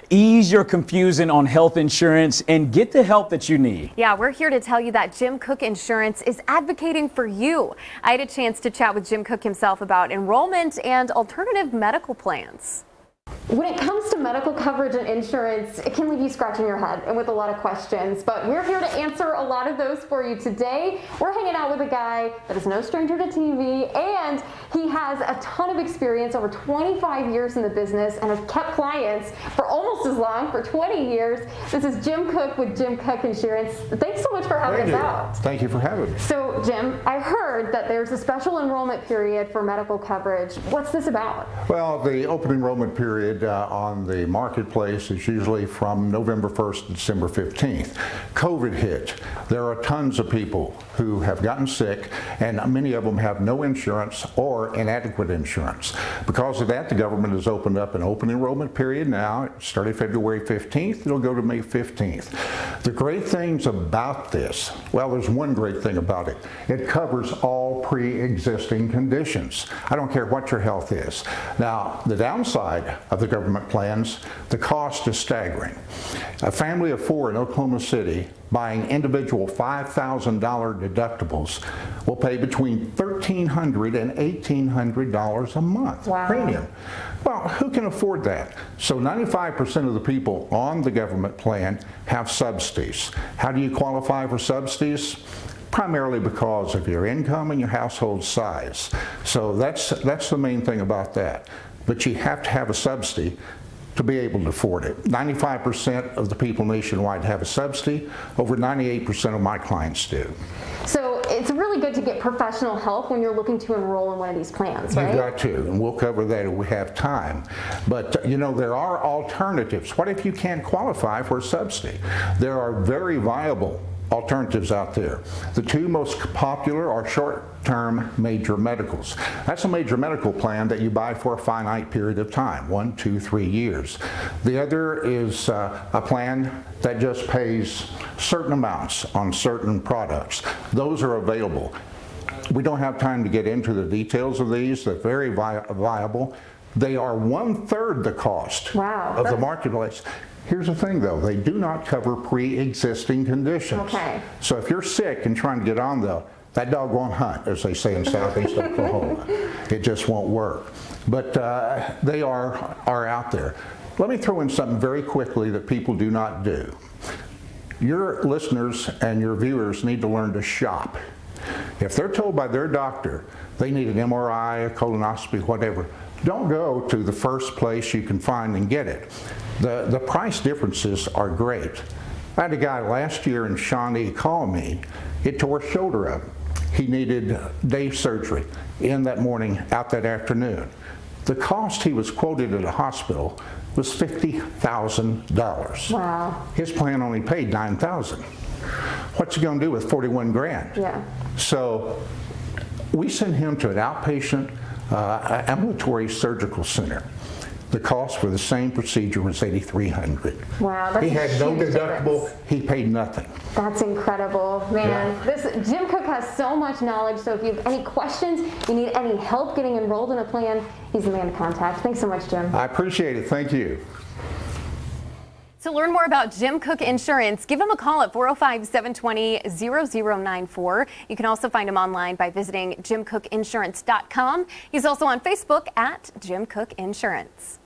Ease your confusion on health insurance and get the help that you need. Yeah, we're here to tell you that Jim Cooke Insurance is advocating for you. I had a chance to chat with Jim Cooke himself about enrollment and alternative medical plans. When it comes to medical coverage and insurance, it can leave you scratching your head and with a lot of questions, but we're here to answer a lot of those for you today. We're hanging out with a guy that is no stranger to TV, and he has a ton of experience, over 25 years in the business, and has kept clients for almost as long, for 20 years. This is Jim Cooke with Jim Cooke Insurance. Thanks so much for having us out. Thank you for having me. So, Jim, I heard that there's a special enrollment period for medical coverage. What's this about? Well, the open enrollment period on the marketplace is usually from November 1st to December 15th. COVID hit. There are tons of people who have gotten sick, and many of them have no insurance or inadequate insurance. Because of that, the government has opened up an open enrollment period now. It started February 15th. It'll go to May 15th. The great things about this, well, there's one great thing about it. It covers all pre-existing conditions. I don't care what your health is. Now, the downside of the government plans, the cost is staggering. A family of 4 in Oklahoma City buying individual $5,000 deductibles will pay between $1,300 and $1,800 a month premium. Well, who can afford that? So 95% of the people on the government plan have subsidies. How do you qualify for subsidies? Primarily because of your income and your household size. So that's the main thing about that. But you have to have a subsidy to be able to afford it. 95% of the people nationwide have a subsidy. Over 98% of my clients do. So it's really good to get professional help when you're looking to enroll in one of these plans, right? You've got to, and we'll cover that if we have time. But you know, there are alternatives. What if you can't qualify for a subsidy? There are very viable alternatives out there. The two most popular are short-term major medicals. That's a major medical plan that you buy for a finite period of time, 1, 2, 3 years. The other is a plan that just pays certain amounts on certain products. Those are available. We don't have time to get into the details of these. They're very viable. They are 1/3 the cost of the marketplace. Here's the thing though, they do not cover pre-existing conditions. Okay. So if you're sick and trying to get on that dog won't hunt, as they say in Southeast Oklahoma. It just won't work. But they are out there. Let me throw in something very quickly that people do not do. Your listeners and your viewers need to learn to shop. If they're told by their doctor they need an MRI, a colonoscopy, whatever, don't go to the first place you can find and get it. The price differences are great. I had a guy last year in Shawnee call me. It tore his shoulder up. He needed day surgery in that morning, out that afternoon. The cost he was quoted at a hospital was $50,000. Wow. His plan only paid $9,000. What's he going to do with 41 grand? Yeah. So we sent him to an outpatient ambulatory surgical center. The cost for the same procedure was $8,300. Wow, that's he had no deductible. Difference. He paid nothing. That's incredible, man. Yeah. Jim Cooke has so much knowledge. So if you have any questions, you need any help getting enrolled in a plan, he's the man to contact. Thanks so much, Jim. I appreciate it. Thank you. To learn more about Jim Cooke Insurance, give him a call at 405-720-0094. You can also find him online by visiting jimcookeinsurance.com. He's also on Facebook at Jim Cooke Insurance.